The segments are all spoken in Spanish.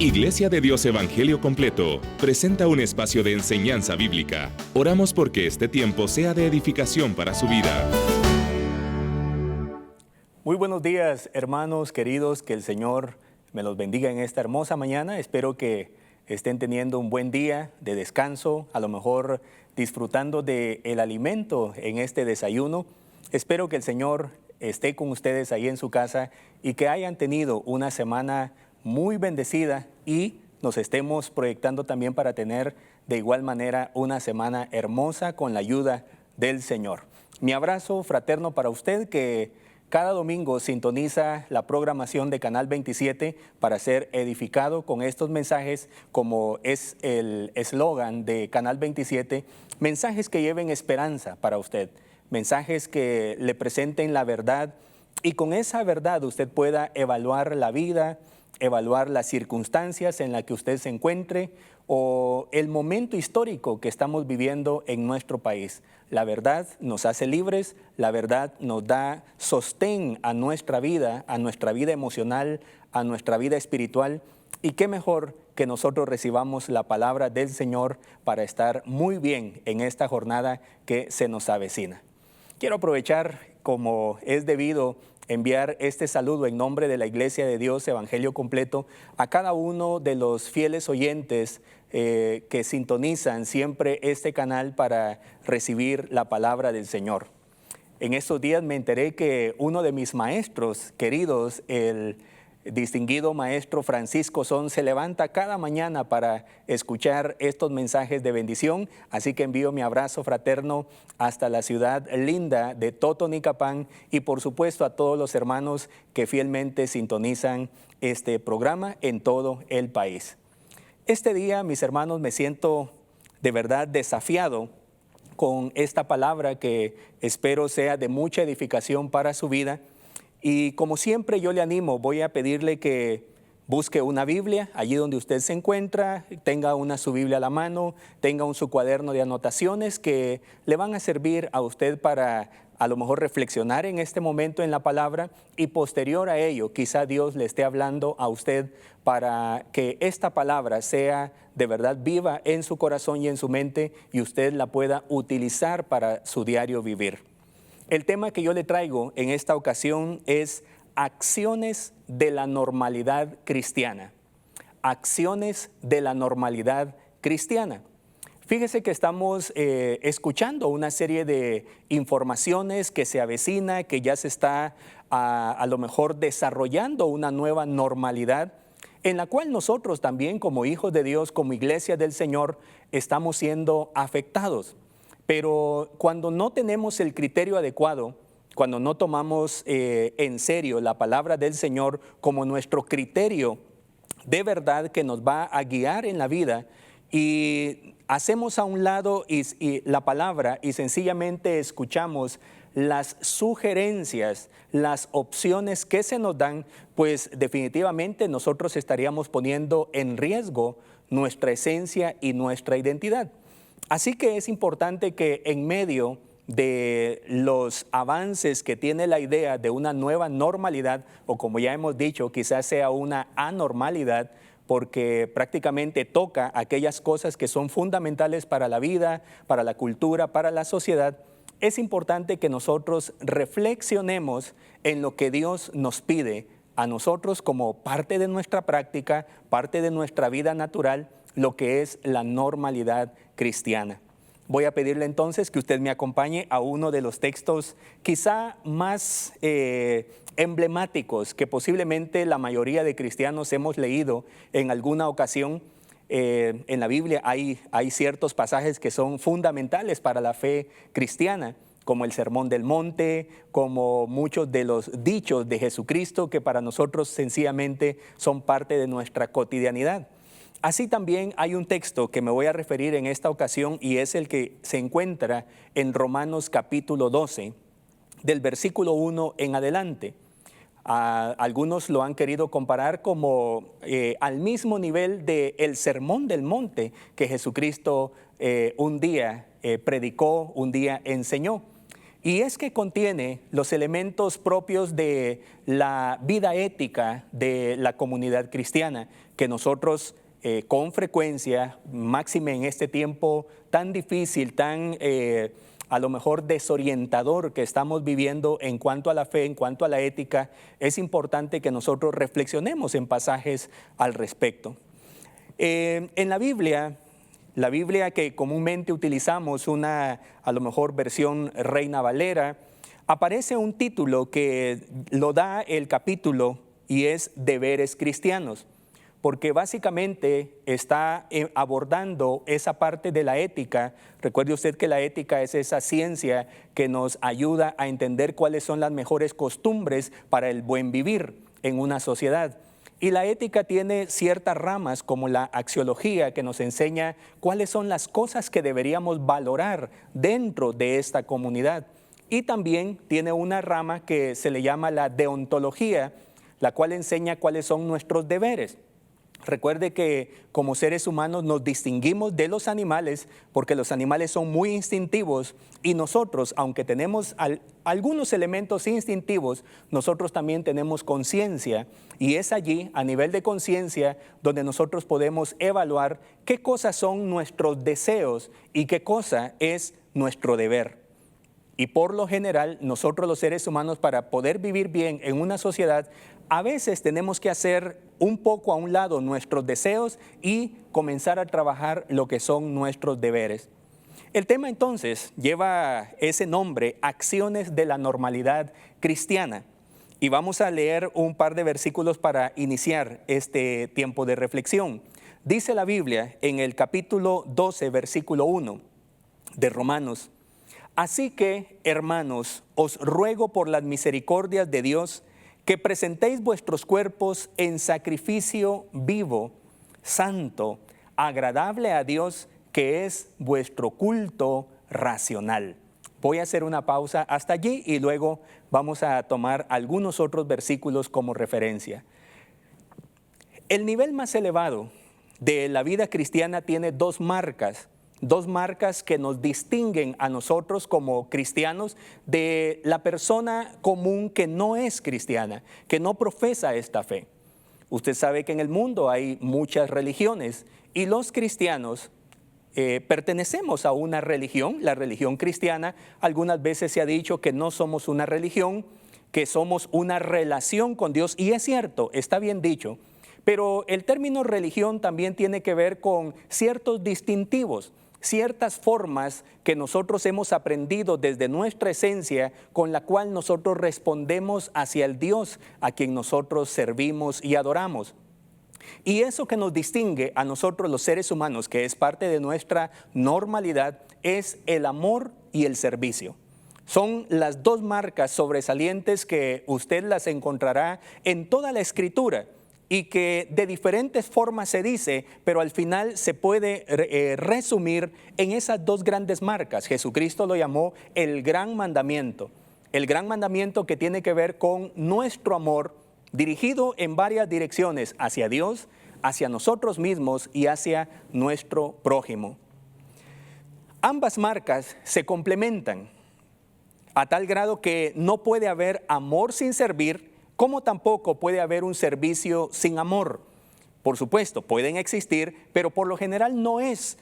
Iglesia de Dios Evangelio Completo presenta un espacio de enseñanza bíblica. Oramos porque este tiempo sea de edificación para su vida. Muy buenos días, hermanos queridos, que el Señor me los bendiga en esta hermosa mañana. Espero que estén teniendo un buen día de descanso, a lo mejor disfrutando del alimento en este desayuno. Espero que el Señor esté con ustedes ahí en su casa y que hayan tenido una semana muy bendecida y nos estemos proyectando también para tener de igual manera una semana hermosa con la ayuda del Señor. Mi abrazo fraterno para usted que cada domingo sintoniza la programación de Canal 27 para ser edificado con estos mensajes, como es el eslogan de Canal 27, mensajes que lleven esperanza para usted, mensajes que le presenten la verdad y con esa verdad usted pueda evaluar la vida, evaluar las circunstancias en las que usted se encuentre o el momento histórico que estamos viviendo en nuestro país. La verdad nos hace libres, la verdad nos da sostén a nuestra vida emocional, a nuestra vida espiritual. Y qué mejor que nosotros recibamos la palabra del Señor para estar muy bien en esta jornada que se nos avecina. Quiero aprovechar, como es debido, enviar este saludo en nombre de la Iglesia de Dios Evangelio Completo a cada uno de los fieles oyentes que sintonizan siempre este canal para recibir la palabra del Señor. En estos días me enteré que uno de mis maestros queridos, el distinguido maestro Francisco Son, se levanta cada mañana para escuchar estos mensajes de bendición, así que envío mi abrazo fraterno hasta la ciudad linda de Totonicapán y por supuesto a todos los hermanos que fielmente sintonizan este programa en todo el país. Este día, mis hermanos, me siento de verdad desafiado con esta palabra que espero sea de mucha edificación para su vida. Y como siempre yo le animo, voy a pedirle que busque una Biblia allí donde usted se encuentra, tenga su Biblia a la mano, tenga su cuaderno de anotaciones que le van a servir a usted para a lo mejor reflexionar en este momento en la palabra y posterior a ello quizá Dios le esté hablando a usted para que esta palabra sea de verdad viva en su corazón y en su mente y usted la pueda utilizar para su diario vivir. El tema que yo le traigo en esta ocasión es acciones de la normalidad cristiana. Acciones de la normalidad cristiana. Fíjese que estamos escuchando una serie de informaciones que se avecina, que ya se está a lo mejor desarrollando una nueva normalidad en la cual nosotros también como hijos de Dios, como iglesia del Señor, estamos siendo afectados. Pero cuando no tenemos el criterio adecuado, cuando no tomamos en serio la palabra del Señor como nuestro criterio de verdad que nos va a guiar en la vida y hacemos a un lado la palabra y sencillamente escuchamos las sugerencias, las opciones que se nos dan, pues definitivamente nosotros estaríamos poniendo en riesgo nuestra esencia y nuestra identidad. Así que es importante que en medio de los avances que tiene la idea de una nueva normalidad, o como ya hemos dicho, quizás sea una anormalidad, porque prácticamente toca aquellas cosas que son fundamentales para la vida, para la cultura, para la sociedad, es importante que nosotros reflexionemos en lo que Dios nos pide a nosotros como parte de nuestra práctica, parte de nuestra vida natural, lo que es la normalidad cristiana. Voy a pedirle entonces que usted me acompañe a uno de los textos quizá más emblemáticos que posiblemente la mayoría de cristianos hemos leído en alguna ocasión. En la Biblia hay ciertos pasajes que son fundamentales para la fe cristiana, como el Sermón del Monte, como muchos de los dichos de Jesucristo que para nosotros sencillamente son parte de nuestra cotidianidad. Así también hay un texto que me voy a referir en esta ocasión y es el que se encuentra en Romanos capítulo 12, del versículo 1 en adelante. Algunos lo han querido comparar como al mismo nivel del Sermón del Monte que Jesucristo un día predicó, un día enseñó. Y es que contiene los elementos propios de la vida ética de la comunidad cristiana, que nosotros con frecuencia, máxime en este tiempo tan difícil, tan a lo mejor desorientador que estamos viviendo en cuanto a la fe, en cuanto a la ética, es importante que nosotros reflexionemos en pasajes al respecto. En la Biblia que comúnmente utilizamos, a lo mejor versión Reina Valera, aparece un título que lo da el capítulo y es Deberes Cristianos, porque básicamente está abordando esa parte de la ética. Recuerde usted que la ética es esa ciencia que nos ayuda a entender cuáles son las mejores costumbres para el buen vivir en una sociedad. Y la ética tiene ciertas ramas como la axiología, que nos enseña cuáles son las cosas que deberíamos valorar dentro de esta comunidad. Y también tiene una rama que se le llama la deontología, la cual enseña cuáles son nuestros deberes. Recuerde que como seres humanos nos distinguimos de los animales porque los animales son muy instintivos y nosotros, aunque tenemos algunos elementos instintivos, nosotros también tenemos conciencia, y es allí, a nivel de conciencia, donde nosotros podemos evaluar qué cosas son nuestros deseos y qué cosa es nuestro deber. Y por lo general, nosotros los seres humanos, para poder vivir bien en una sociedad, a veces tenemos que hacer un poco a un lado nuestros deseos y comenzar a trabajar lo que son nuestros deberes. El tema entonces lleva ese nombre, Acciones de la Normalidad Cristiana. Y vamos a leer un par de versículos para iniciar este tiempo de reflexión. Dice la Biblia en el capítulo 12, versículo 1 de Romanos: Así que, hermanos, os ruego por las misericordias de Dios que presentéis vuestros cuerpos en sacrificio vivo, santo, agradable a Dios, que es vuestro culto racional. Voy a hacer una pausa hasta allí y luego vamos a tomar algunos otros versículos como referencia. El nivel más elevado de la vida cristiana tiene dos marcas que nos distinguen a nosotros como cristianos de la persona común que no es cristiana, que no profesa esta fe. Usted sabe que en el mundo hay muchas religiones y los cristianos pertenecemos a una religión, la religión cristiana. Algunas veces se ha dicho que no somos una religión, que somos una relación con Dios, y es cierto, está bien dicho, pero el término religión también tiene que ver con ciertos distintivos, ciertas formas que nosotros hemos aprendido desde nuestra esencia, con la cual nosotros respondemos hacia el Dios a quien nosotros servimos y adoramos. Y eso que nos distingue a nosotros los seres humanos, que es parte de nuestra normalidad, es el amor y el servicio. Son las dos marcas sobresalientes que usted las encontrará en toda la Escritura y que de diferentes formas se dice, pero al final se puede resumir en esas dos grandes marcas. Jesucristo lo llamó el gran mandamiento que tiene que ver con nuestro amor dirigido en varias direcciones, hacia Dios, hacia nosotros mismos y hacia nuestro prójimo. Ambas marcas se complementan a tal grado que no puede haber amor sin servir, como tampoco puede haber un servicio sin amor. Por supuesto, pueden existir, pero por lo general no es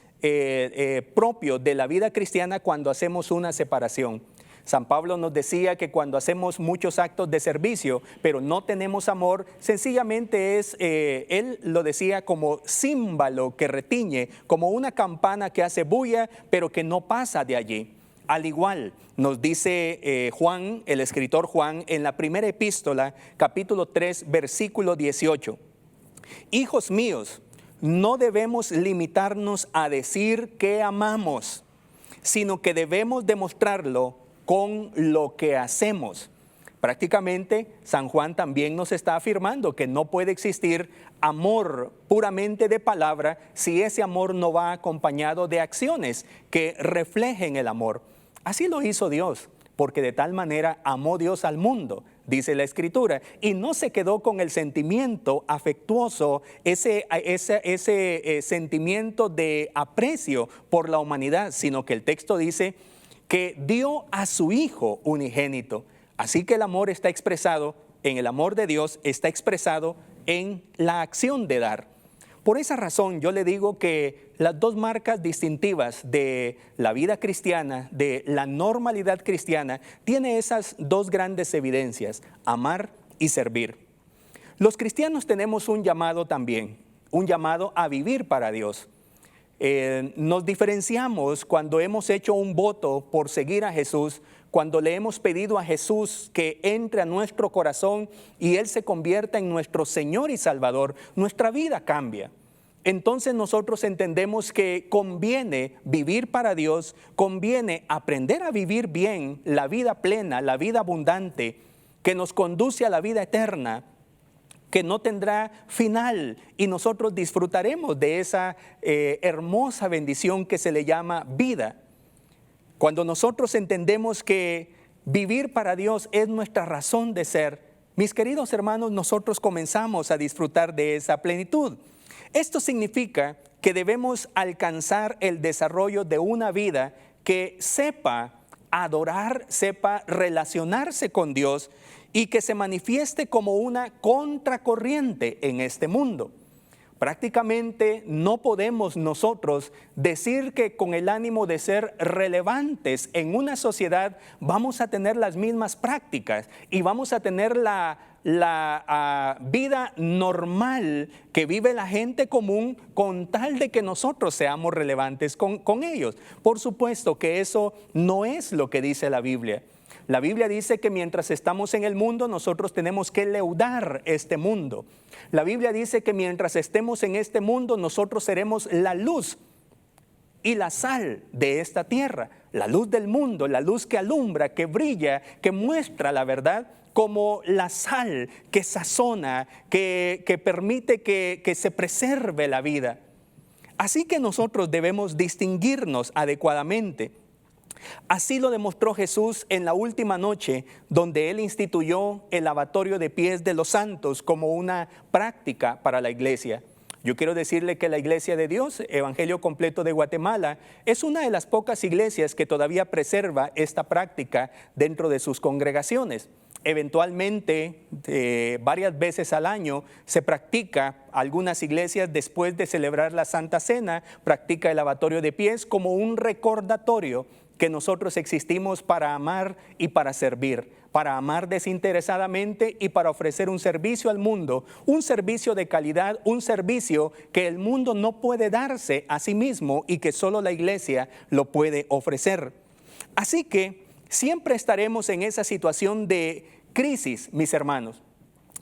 propio de la vida cristiana cuando hacemos una separación. San Pablo nos decía que cuando hacemos muchos actos de servicio, pero no tenemos amor, sencillamente es, él lo decía, como címbalo que retiñe, como una campana que hace bulla, pero que no pasa de allí. Al igual, nos dice Juan, el escritor Juan, en la primera epístola, capítulo 3, versículo 18. Hijos míos, no debemos limitarnos a decir que amamos, sino que debemos demostrarlo con lo que hacemos. Prácticamente, San Juan también nos está afirmando que no puede existir amor puramente de palabra si ese amor no va acompañado de acciones que reflejen el amor. Así lo hizo Dios, porque de tal manera amó Dios al mundo, dice la Escritura, y no se quedó con el sentimiento afectuoso, ese sentimiento de aprecio por la humanidad, sino que el texto dice que dio a su Hijo unigénito. Así que el amor está expresado en el amor de Dios, está expresado en la acción de dar. Por esa razón yo le digo que las dos marcas distintivas de la vida cristiana, de la normalidad cristiana, tiene esas dos grandes evidencias: amar y servir. Los cristianos tenemos un llamado también, un llamado a vivir para Dios. Nos diferenciamos cuando hemos hecho un voto por seguir a Jesús, cuando le hemos pedido a Jesús que entre a nuestro corazón y Él se convierta en nuestro Señor y Salvador. Nuestra vida cambia. Entonces nosotros entendemos que conviene vivir para Dios, conviene aprender a vivir bien la vida plena, la vida abundante, que nos conduce a la vida eterna, que no tendrá final, y nosotros disfrutaremos de esa hermosa bendición que se le llama vida. Cuando nosotros entendemos que vivir para Dios es nuestra razón de ser, mis queridos hermanos, nosotros comenzamos a disfrutar de esa plenitud. Esto significa que debemos alcanzar el desarrollo de una vida que sepa adorar, sepa relacionarse con Dios y que se manifieste como una contracorriente en este mundo. Prácticamente no podemos nosotros decir que con el ánimo de ser relevantes en una sociedad vamos a tener las mismas prácticas y vamos a tener la vida normal que vive la gente común con tal de que nosotros seamos relevantes con ellos. Por supuesto que eso no es lo que dice la Biblia. La Biblia dice que mientras estamos en el mundo, nosotros tenemos que leudar este mundo. La Biblia dice que mientras estemos en este mundo, nosotros seremos la luz y la sal de esta tierra. La luz del mundo, la luz que alumbra, que brilla, que muestra la verdad, como la sal que sazona, que permite que se preserve la vida. Así que nosotros debemos distinguirnos adecuadamente. Así lo demostró Jesús en la última noche, donde Él instituyó el lavatorio de pies de los santos como una práctica para la iglesia. Yo quiero decirle que la Iglesia de Dios, Evangelio Completo de Guatemala, es una de las pocas iglesias que todavía preserva esta práctica dentro de sus congregaciones. Eventualmente, varias veces al año, se practica, algunas iglesias después de celebrar la Santa Cena, practica el lavatorio de pies como un recordatorio que nosotros existimos para amar y para servir, para amar desinteresadamente y para ofrecer un servicio al mundo, un servicio de calidad, un servicio que el mundo no puede darse a sí mismo y que solo la iglesia lo puede ofrecer. Así que siempre estaremos en esa situación de crisis, mis hermanos,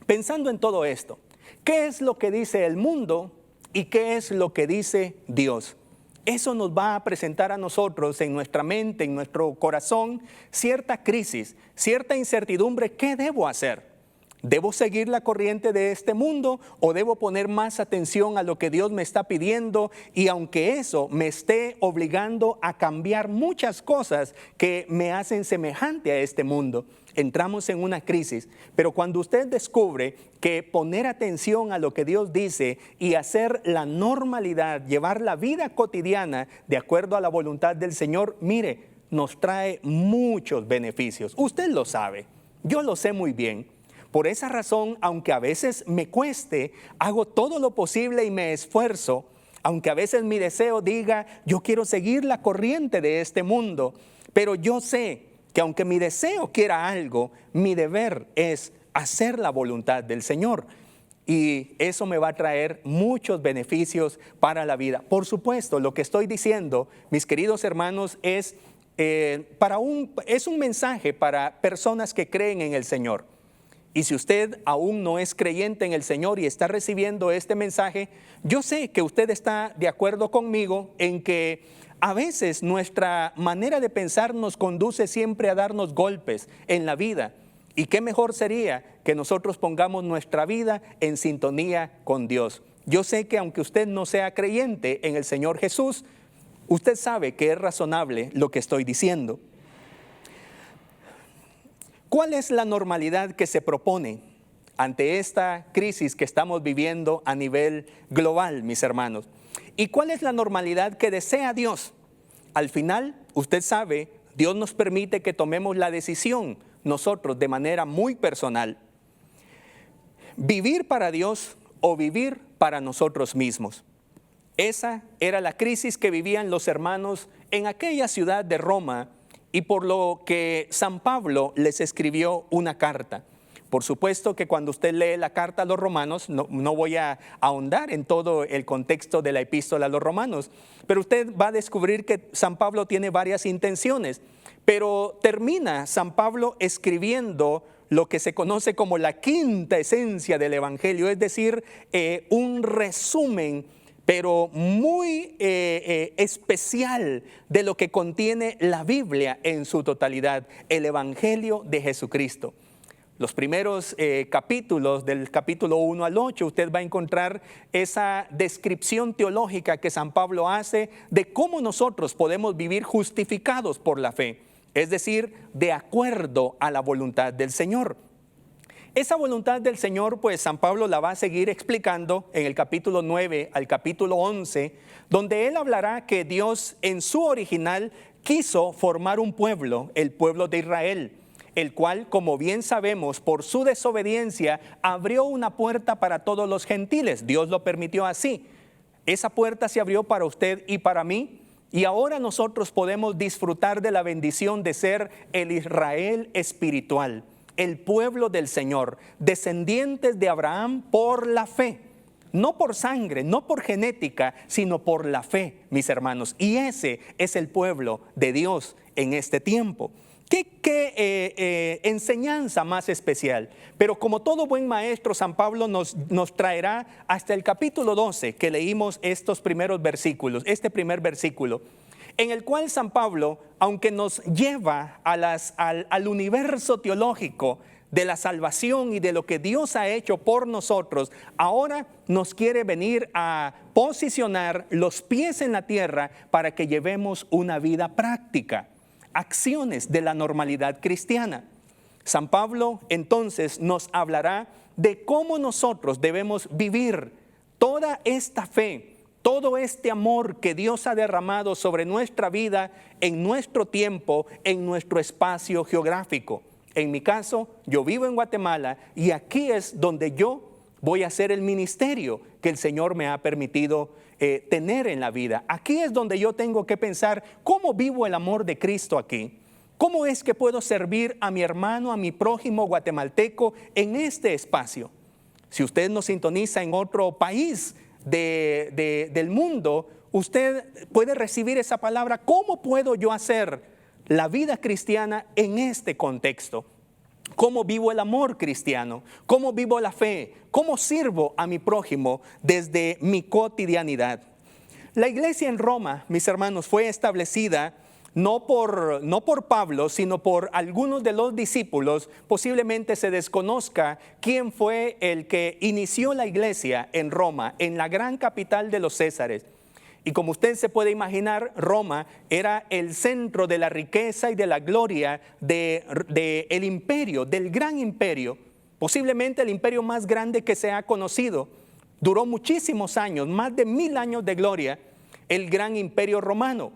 pensando en todo esto. ¿Qué es lo que dice el mundo y qué es lo que dice Dios? Eso nos va a presentar a nosotros en nuestra mente, en nuestro corazón, cierta crisis, cierta incertidumbre. ¿Qué debo hacer? ¿Debo seguir la corriente de este mundo o debo poner más atención a lo que Dios me está pidiendo? Y aunque eso me esté obligando a cambiar muchas cosas que me hacen semejante a este mundo, entramos en una crisis. Pero cuando usted descubre que poner atención a lo que Dios dice y hacer la normalidad, llevar la vida cotidiana de acuerdo a la voluntad del Señor, mire, nos trae muchos beneficios. Usted lo sabe, yo lo sé muy bien. Por esa razón, aunque a veces me cueste, hago todo lo posible y me esfuerzo. Aunque a veces mi deseo diga, yo quiero seguir la corriente de este mundo, pero yo sé que aunque mi deseo quiera algo, mi deber es hacer la voluntad del Señor. Y eso me va a traer muchos beneficios para la vida. Por supuesto, lo que estoy diciendo, mis queridos hermanos, es un mensaje para personas que creen en el Señor. Y si usted aún no es creyente en el Señor y está recibiendo este mensaje, yo sé que usted está de acuerdo conmigo en que a veces nuestra manera de pensar nos conduce siempre a darnos golpes en la vida. Y qué mejor sería que nosotros pongamos nuestra vida en sintonía con Dios. Yo sé que aunque usted no sea creyente en el Señor Jesús, usted sabe que es razonable lo que estoy diciendo. ¿Cuál es la normalidad que se propone ante esta crisis que estamos viviendo a nivel global, mis hermanos? ¿Y cuál es la normalidad que desea Dios? Al final, usted sabe, Dios nos permite que tomemos la decisión nosotros de manera muy personal. Vivir para Dios o vivir para nosotros mismos. Esa era la crisis que vivían los hermanos en aquella ciudad de Roma y por lo que San Pablo les escribió una carta. Por supuesto que cuando usted lee la carta a los romanos, no voy a ahondar en todo el contexto de la epístola a los romanos, pero usted va a descubrir que San Pablo tiene varias intenciones, pero termina San Pablo escribiendo lo que se conoce como la quinta esencia del Evangelio, es decir, un resumen pero muy especial de lo que contiene la Biblia en su totalidad, el Evangelio de Jesucristo. Los primeros capítulos, del capítulo 1 al 8, usted va a encontrar esa descripción teológica que San Pablo hace de cómo nosotros podemos vivir justificados por la fe, es decir, de acuerdo a la voluntad del Señor. Esa voluntad del Señor, pues San Pablo la va a seguir explicando en el capítulo 9 al capítulo 11, donde él hablará que Dios en su original quiso formar un pueblo, el pueblo de Israel, el cual, como bien sabemos, por su desobediencia, abrió una puerta para todos los gentiles. Dios lo permitió así. Esa puerta se abrió para usted y para mí, y ahora nosotros podemos disfrutar de la bendición de ser el Israel espiritual, el pueblo del Señor, descendientes de Abraham por la fe, no por sangre, no por genética, sino por la fe, mis hermanos. Y ese es el pueblo de Dios en este tiempo. ¿Qué enseñanza más especial? Pero como todo buen maestro, San Pablo nos traerá hasta el capítulo 12, que leímos estos primeros versículos, este primer versículo, en el cual San Pablo, aunque nos lleva al universo teológico de la salvación y de lo que Dios ha hecho por nosotros, ahora nos quiere venir a posicionar los pies en la tierra para que llevemos una vida práctica, acciones de la normalidad cristiana. San Pablo entonces nos hablará de cómo nosotros debemos vivir toda esta fe, todo este amor que Dios ha derramado sobre nuestra vida, en nuestro tiempo, en nuestro espacio geográfico. En mi caso, yo vivo en Guatemala y aquí es donde yo voy a hacer el ministerio que el Señor me ha permitido tener en la vida. Aquí es donde yo tengo que pensar cómo vivo el amor de Cristo aquí. ¿Cómo es que puedo servir a mi hermano, a mi prójimo guatemalteco en este espacio? Si usted nos sintoniza en otro país del mundo, usted puede recibir esa palabra. ¿Cómo puedo yo hacer la vida cristiana en este contexto? ¿Cómo vivo el amor cristiano? ¿Cómo vivo la fe? ¿Cómo sirvo a mi prójimo desde mi cotidianidad? La iglesia en Roma, mis hermanos, fue establecida no por Pablo, sino por algunos de los discípulos. Posiblemente se desconozca quién fue el que inició la iglesia en Roma, en la gran capital de los Césares. Y como usted se puede imaginar, Roma era el centro de la riqueza y de la gloria del imperio, del gran imperio, posiblemente el imperio más grande que se ha conocido. Duró muchísimos años, más de 1000 años de gloria, el gran imperio romano.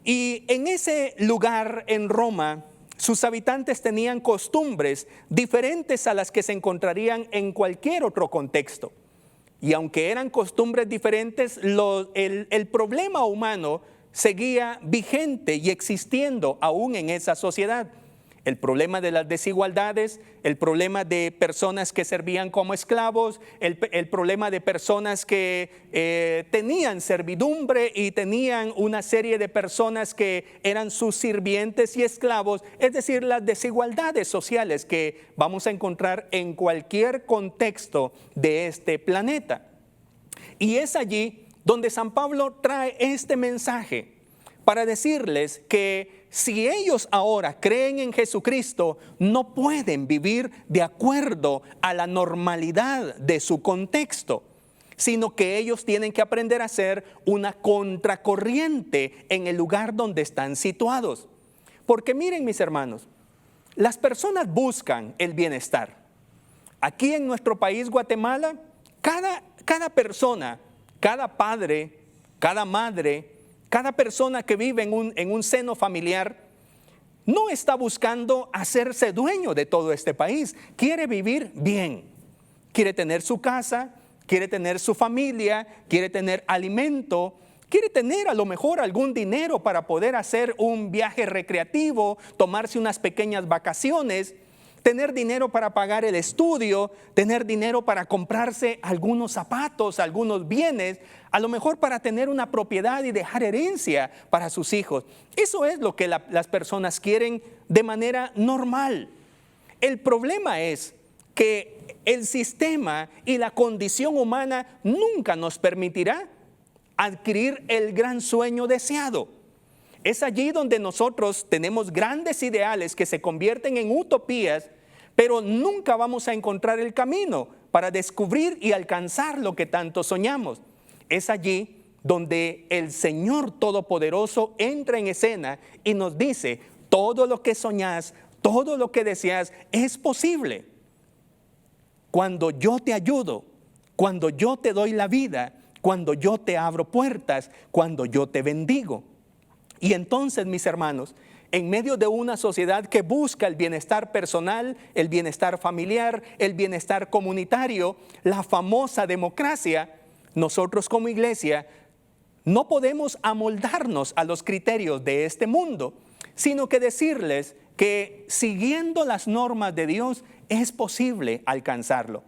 Y en ese lugar, en Roma, sus habitantes tenían costumbres diferentes a las que se encontrarían en cualquier otro contexto. Y aunque eran costumbres diferentes, el problema humano seguía vigente y existiendo aún en esa sociedad. El problema de las desigualdades, el problema de personas que servían como esclavos, el problema de personas que tenían servidumbre y tenían una serie de personas que eran sus sirvientes y esclavos, es decir, las desigualdades sociales que vamos a encontrar en cualquier contexto de este planeta. Y es allí donde San Pablo trae este mensaje para decirles que si ellos ahora creen en Jesucristo, no pueden vivir de acuerdo a la normalidad de su contexto, sino que ellos tienen que aprender a ser una contracorriente en el lugar donde están situados. Porque miren, mis hermanos, las personas buscan el bienestar. Aquí en nuestro país, Guatemala, cada persona, cada padre, cada madre, cada persona que vive en un seno familiar no está buscando hacerse dueño de todo este país. Quiere vivir bien. Quiere tener su casa, quiere tener su familia, quiere tener alimento, quiere tener a lo mejor algún dinero para poder hacer un viaje recreativo, tomarse unas pequeñas vacaciones, tener dinero para pagar el estudio, tener dinero para comprarse algunos zapatos, algunos bienes, a lo mejor para tener una propiedad y dejar herencia para sus hijos. Eso es lo que las personas quieren de manera normal. El problema es que el sistema y la condición humana nunca nos permitirá adquirir el gran sueño deseado. Es allí donde nosotros tenemos grandes ideales que se convierten en utopías, pero nunca vamos a encontrar el camino para descubrir y alcanzar lo que tanto soñamos. Es allí donde el Señor Todopoderoso entra en escena y nos dice: todo lo que soñás, todo lo que deseas es posible. Cuando yo te ayudo, cuando yo te doy la vida, cuando yo te abro puertas, cuando yo te bendigo. Y entonces, mis hermanos, en medio de una sociedad que busca el bienestar personal, el bienestar familiar, el bienestar comunitario, la famosa democracia, nosotros como iglesia no podemos amoldarnos a los criterios de este mundo, sino que decirles que siguiendo las normas de Dios es posible alcanzarlo.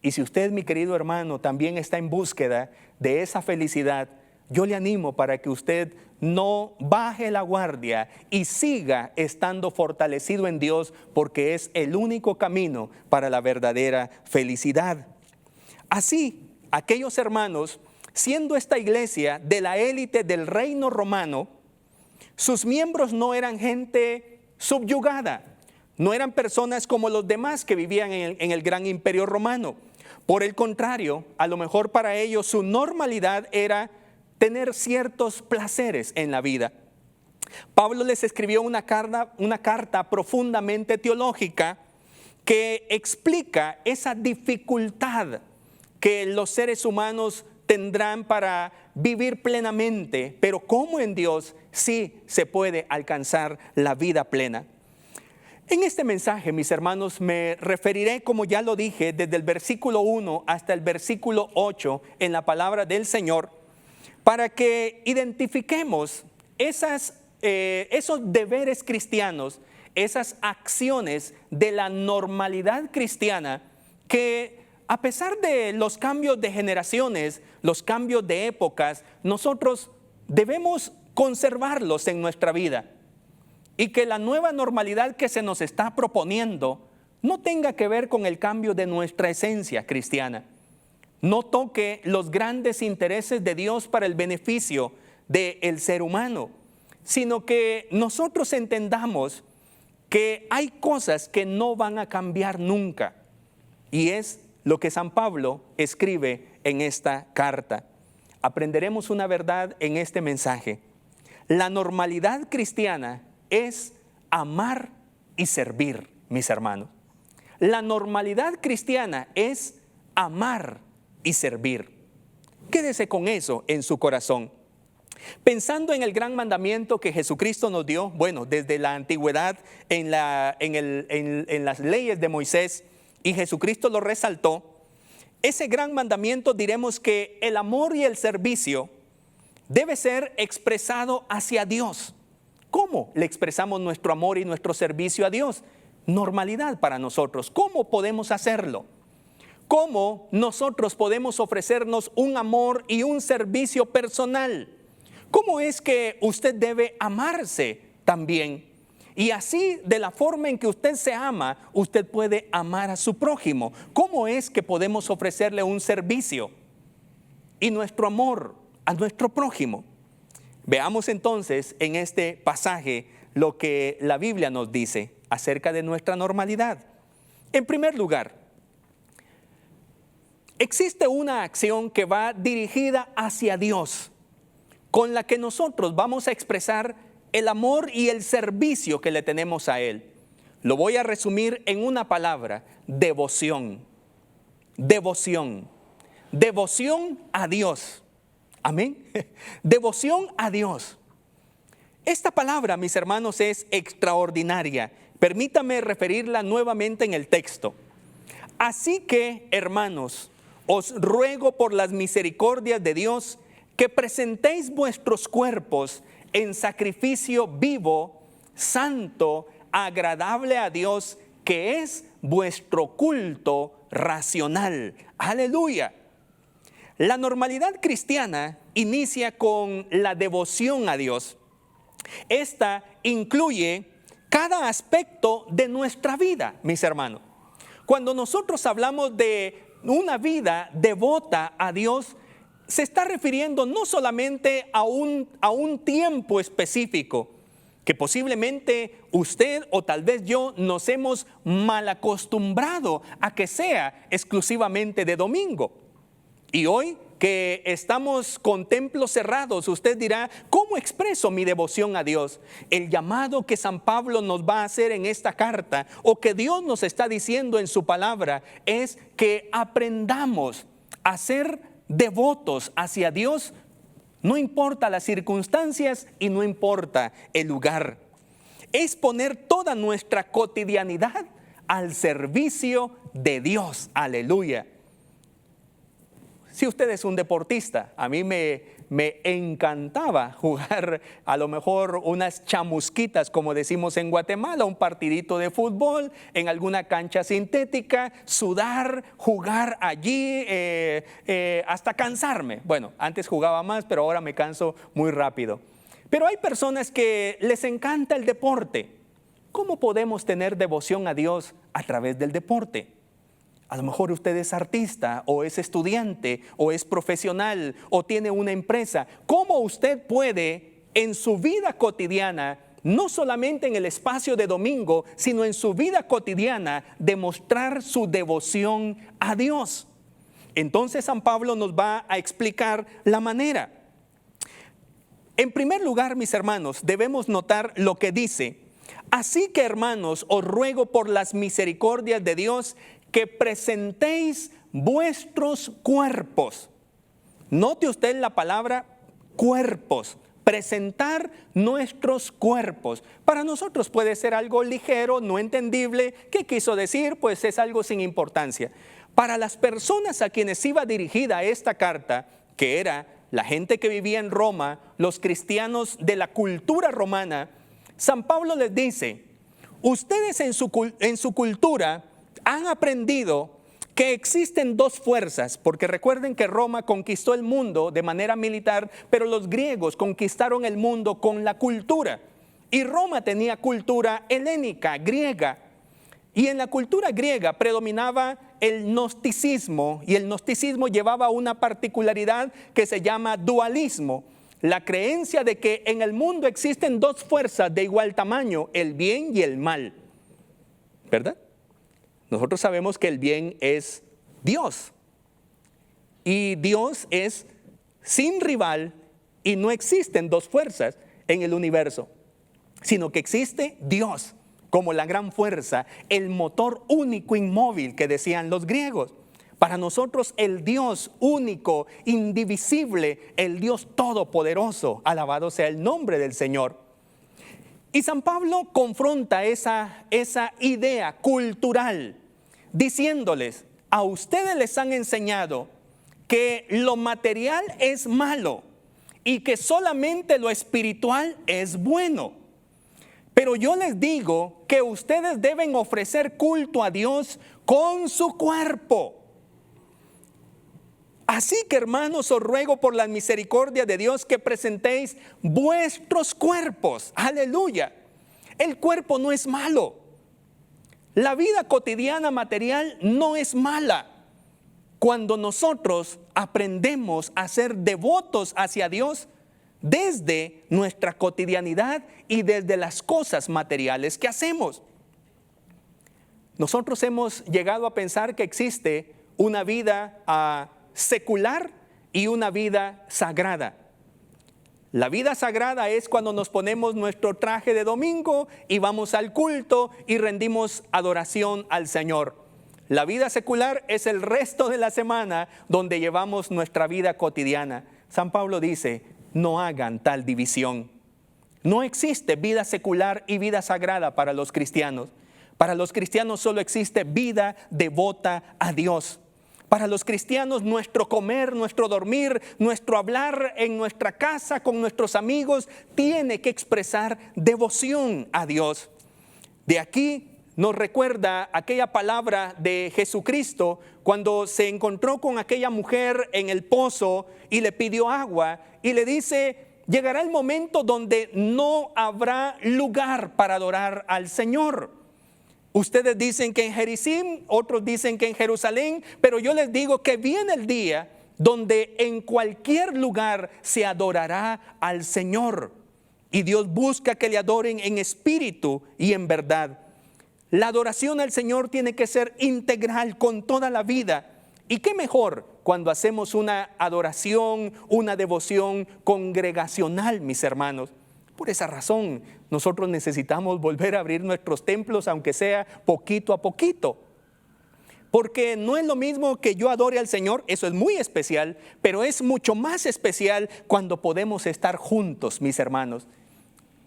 Y si usted, mi querido hermano, también está en búsqueda de esa felicidad, yo le animo para que usted no baje la guardia y siga estando fortalecido en Dios, porque es el único camino para la verdadera felicidad. Así, aquellos hermanos, siendo esta iglesia de la élite del reino romano, sus miembros no eran gente subyugada, no eran personas como los demás que vivían en el gran imperio romano. Por el contrario, a lo mejor para ellos su normalidad era tener ciertos placeres en la vida. Pablo les escribió una carta profundamente teológica que explica esa dificultad que los seres humanos tendrán para vivir plenamente, pero cómo en Dios sí se puede alcanzar la vida plena. En este mensaje, mis hermanos, me referiré, como ya lo dije, desde el versículo 1 hasta el versículo 8 en la palabra del Señor, para que identifiquemos esos deberes cristianos, esas acciones de la normalidad cristiana que, a pesar de los cambios de generaciones, los cambios de épocas, nosotros debemos conservarlos en nuestra vida. Y que la nueva normalidad que se nos está proponiendo no tenga que ver con el cambio de nuestra esencia cristiana. No toque los grandes intereses de Dios para el beneficio del ser humano, sino que nosotros entendamos que hay cosas que no van a cambiar nunca. Y es lo que San Pablo escribe en esta carta. Aprenderemos una verdad en este mensaje. La normalidad cristiana es amar y servir, mis hermanos. La normalidad cristiana es amar y servir. Quédese con eso en su corazón. Pensando en el gran mandamiento que Jesucristo nos dio, bueno, desde la antigüedad en las leyes de Moisés, y Jesucristo lo resaltó, ese gran mandamiento diremos que el amor y el servicio debe ser expresado hacia Dios. ¿Cómo le expresamos nuestro amor y nuestro servicio a Dios? Normalidad para nosotros. ¿Cómo podemos hacerlo? ¿Cómo nosotros podemos ofrecernos un amor y un servicio personal? ¿Cómo es que usted debe amarse también? Y así, de la forma en que usted se ama, usted puede amar a su prójimo. ¿Cómo es que podemos ofrecerle un servicio y nuestro amor a nuestro prójimo? Veamos entonces en este pasaje lo que la Biblia nos dice acerca de nuestra normalidad. En primer lugar, existe una acción que va dirigida hacia Dios, con la que nosotros vamos a expresar el amor y el servicio que le tenemos a Él. Lo voy a resumir en una palabra: devoción. Devoción. Devoción a Dios. Amén. Devoción a Dios. Esta palabra, mis hermanos, es extraordinaria. Permítame referirla nuevamente en el texto. Así que, hermanos, os ruego por las misericordias de Dios que presentéis vuestros cuerpos en sacrificio vivo, santo, agradable a Dios, que es vuestro culto racional. Aleluya. La normalidad cristiana inicia con la devoción a Dios. Esta incluye cada aspecto de nuestra vida, mis hermanos. Cuando nosotros hablamos de una vida devota a Dios, se está refiriendo no solamente a un tiempo específico, que posiblemente usted o tal vez yo nos hemos mal acostumbrado a que sea exclusivamente de domingo. Y hoy que estamos con templos cerrados, usted dirá, ¿cómo expreso mi devoción a Dios? El llamado que San Pablo nos va a hacer en esta carta, o que Dios nos está diciendo en su palabra, es que aprendamos a ser devotos hacia Dios, no importa las circunstancias y no importa el lugar. Es poner toda nuestra cotidianidad al servicio de Dios. Aleluya. Si usted es un deportista, a mí me encantaba jugar a lo mejor unas chamusquitas, como decimos en Guatemala, un partidito de fútbol en alguna cancha sintética, sudar, jugar allí hasta cansarme. Bueno, antes jugaba más, pero ahora me canso muy rápido. Pero hay personas que les encanta el deporte. ¿Cómo podemos tener devoción a Dios a través del deporte? A lo mejor usted es artista, o es estudiante, o es profesional, o tiene una empresa. ¿Cómo usted puede en su vida cotidiana, no solamente en el espacio de domingo, sino en su vida cotidiana, demostrar su devoción a Dios? Entonces San Pablo nos va a explicar la manera. En primer lugar, mis hermanos, debemos notar lo que dice. Así que, hermanos, os ruego por las misericordias de Dios que presentéis vuestros cuerpos. Note usted la palabra cuerpos. Presentar nuestros cuerpos. Para nosotros puede ser algo ligero, no entendible. ¿Qué quiso decir? Pues es algo sin importancia. Para las personas a quienes iba dirigida esta carta, que era la gente que vivía en Roma, los cristianos de la cultura romana, San Pablo les dice, ustedes en su cultura han aprendido que existen dos fuerzas, porque recuerden que Roma conquistó el mundo de manera militar, pero los griegos conquistaron el mundo con la cultura. Y Roma tenía cultura helénica, griega. Y en la cultura griega predominaba el gnosticismo, y el gnosticismo llevaba una particularidad que se llama dualismo. La creencia de que en el mundo existen dos fuerzas de igual tamaño, el bien y el mal. ¿Verdad? Nosotros sabemos que el bien es Dios. Y Dios es sin rival, y no existen dos fuerzas en el universo, sino que existe Dios como la gran fuerza, el motor único inmóvil que decían los griegos. Para nosotros el Dios único, indivisible, el Dios todopoderoso, alabado sea el nombre del Señor. Y San Pablo confronta esa idea cultural, diciéndoles, a ustedes les han enseñado que lo material es malo y que solamente lo espiritual es bueno. Pero yo les digo que ustedes deben ofrecer culto a Dios con su cuerpo. Así que, hermanos, os ruego por la misericordia de Dios que presentéis vuestros cuerpos. Aleluya. El cuerpo no es malo. La vida cotidiana material no es mala. Cuando nosotros aprendemos a ser devotos hacia Dios desde nuestra cotidianidad y desde las cosas materiales que hacemos. Nosotros hemos llegado a pensar que existe una vida secular y una vida sagrada. La vida sagrada es cuando nos ponemos nuestro traje de domingo y vamos al culto y rendimos adoración al Señor. La vida secular es el resto de la semana donde llevamos nuestra vida cotidiana. San Pablo dice, no hagan tal división. No existe vida secular y vida sagrada para los cristianos. Para los cristianos solo existe vida devota a Dios. Para los cristianos, nuestro comer, nuestro dormir, nuestro hablar en nuestra casa con nuestros amigos tiene que expresar devoción a Dios. De aquí nos recuerda aquella palabra de Jesucristo cuando se encontró con aquella mujer en el pozo y le pidió agua y le dice: llegará el momento donde no habrá lugar para adorar al Señor. Ustedes dicen que en Gerizim, otros dicen que en Jerusalén, pero yo les digo que viene el día donde en cualquier lugar se adorará al Señor. Y Dios busca que le adoren en espíritu y en verdad. La adoración al Señor tiene que ser integral con toda la vida. ¿Y qué mejor cuando hacemos una adoración, una devoción congregacional, mis hermanos? Por esa razón, nosotros necesitamos volver a abrir nuestros templos, aunque sea poquito a poquito. Porque no es lo mismo que yo adore al Señor, eso es muy especial, pero es mucho más especial cuando podemos estar juntos, mis hermanos.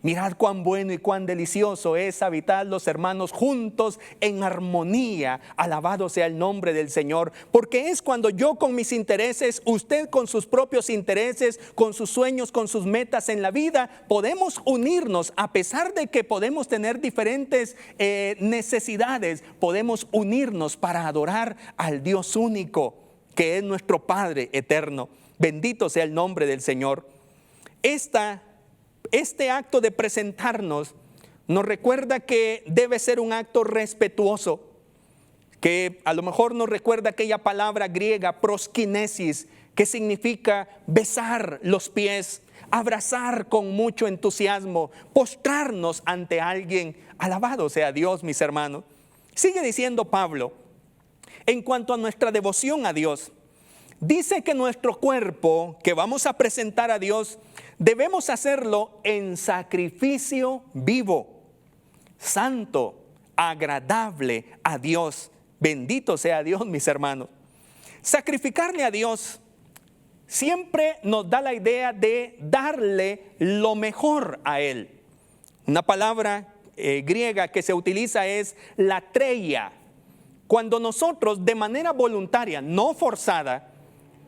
Mirad cuán bueno y cuán delicioso es habitar los hermanos juntos en armonía. Alabado sea el nombre del Señor. Porque es cuando yo con mis intereses, usted con sus propios intereses, con sus sueños, con sus metas en la vida, podemos unirnos. A pesar de que podemos tener diferentes necesidades, podemos unirnos para adorar al Dios único, que es nuestro Padre eterno. Bendito sea el nombre del Señor. Este acto de presentarnos nos recuerda que debe ser un acto respetuoso, que a lo mejor nos recuerda aquella palabra griega proskinesis, que significa besar los pies, abrazar con mucho entusiasmo, postrarnos ante alguien. Alabado sea Dios, mis hermanos. Sigue diciendo Pablo, en cuanto a nuestra devoción a Dios, dice que nuestro cuerpo que vamos a presentar a Dios, debemos hacerlo en sacrificio vivo, santo, agradable a Dios. Bendito sea Dios, mis hermanos. Sacrificarle a Dios siempre nos da la idea de darle lo mejor a Él. Una palabra griega que se utiliza es latreia. Cuando nosotros de manera voluntaria, no forzada,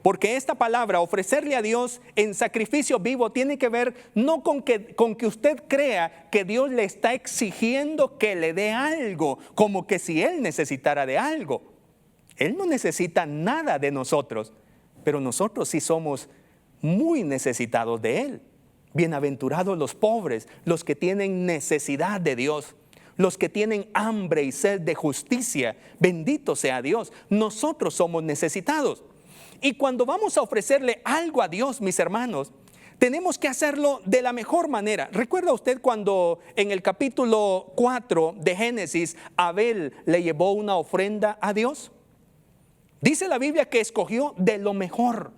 porque esta palabra, ofrecerle a Dios en sacrificio vivo, tiene que ver no con que usted crea que Dios le está exigiendo que le dé algo, como que si Él necesitara de algo. Él no necesita nada de nosotros, pero nosotros sí somos muy necesitados de Él. Bienaventurados los pobres, los que tienen necesidad de Dios, los que tienen hambre y sed de justicia. Bendito sea Dios, nosotros somos necesitados. Y cuando vamos a ofrecerle algo a Dios, mis hermanos, tenemos que hacerlo de la mejor manera. ¿Recuerda usted cuando en el capítulo 4 de Génesis, Abel le llevó una ofrenda a Dios? Dice la Biblia que escogió de lo mejor,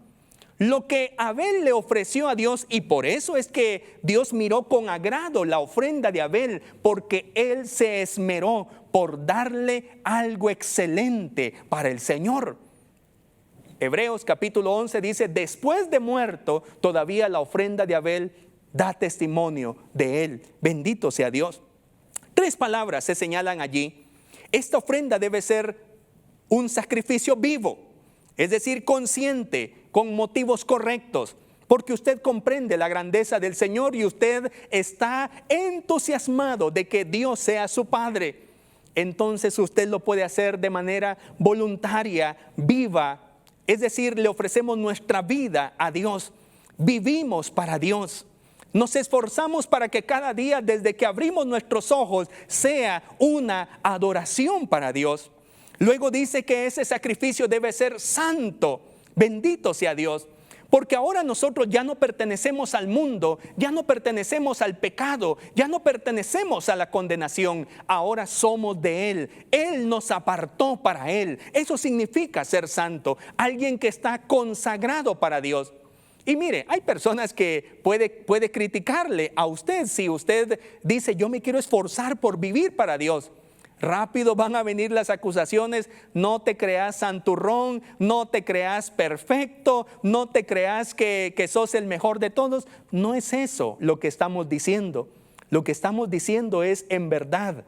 lo que Abel le ofreció a Dios, y por eso es que Dios miró con agrado la ofrenda de Abel, porque él se esmeró por darle algo excelente para el Señor. Hebreos capítulo 11 dice, después de muerto, todavía la ofrenda de Abel da testimonio de él. Bendito sea Dios. 3 palabras se señalan allí. Esta ofrenda debe ser un sacrificio vivo, es decir, consciente, con motivos correctos, porque usted comprende la grandeza del Señor y usted está entusiasmado de que Dios sea su Padre. Entonces usted lo puede hacer de manera voluntaria, viva. Es decir, le ofrecemos nuestra vida a Dios, vivimos para Dios, nos esforzamos para que cada día desde que abrimos nuestros ojos sea una adoración para Dios. Luego dice que ese sacrificio debe ser santo, bendito sea Dios, porque ahora nosotros ya no pertenecemos al mundo, ya no pertenecemos al pecado, ya no pertenecemos a la condenación, ahora somos de Él. Él nos apartó para Él. Eso significa ser santo, alguien que está consagrado para Dios. Y mire, hay personas que puede criticarle a usted si usted dice, yo me quiero esforzar por vivir para Dios. Rápido van a venir las acusaciones. No te creas santurrón, no te creas perfecto, no te creas que sos el mejor de todos. No es eso lo que estamos diciendo. Lo que estamos diciendo es, en verdad,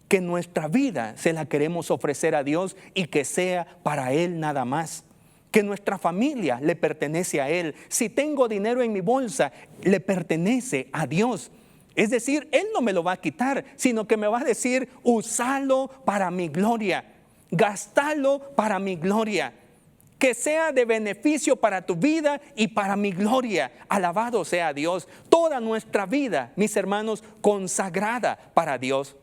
que nuestra vida se la queremos ofrecer a Dios y que sea para Él nada más. Que nuestra familia le pertenece a Él. Si tengo dinero en mi bolsa, le pertenece a Dios. Es decir, Él no me lo va a quitar, sino que me va a decir, úsalo para mi gloria, gástalo para mi gloria, que sea de beneficio para tu vida y para mi gloria. Alabado sea Dios. Toda nuestra vida, mis hermanos, consagrada para Dios.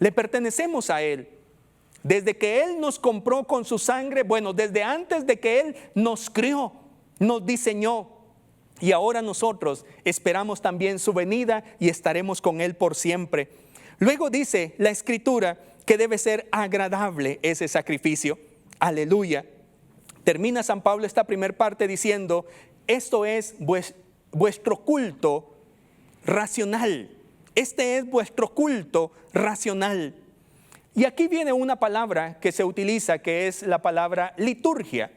Le pertenecemos a Él. Desde que Él nos compró con su sangre, bueno, desde antes de que Él nos crió, nos diseñó. Y ahora nosotros esperamos también su venida y estaremos con Él por siempre. Luego dice la Escritura que debe ser agradable ese sacrificio. Aleluya. Termina San Pablo esta primera parte diciendo, esto es vuestro culto racional. Este es vuestro culto racional. Y aquí viene una palabra que se utiliza, que es la palabra liturgia.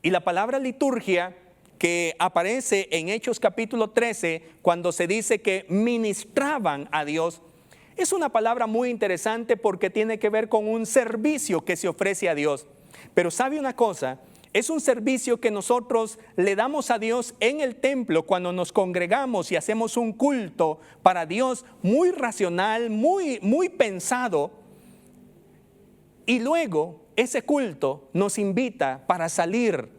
Y la palabra liturgia que aparece en Hechos capítulo 13, cuando se dice que ministraban a Dios, es una palabra muy interesante porque tiene que ver con un servicio que se ofrece a Dios. Pero ¿sabe una cosa? Es un servicio que nosotros le damos a Dios en el templo cuando nos congregamos y hacemos un culto para Dios muy racional, muy pensado. Y luego ese culto nos invita para salir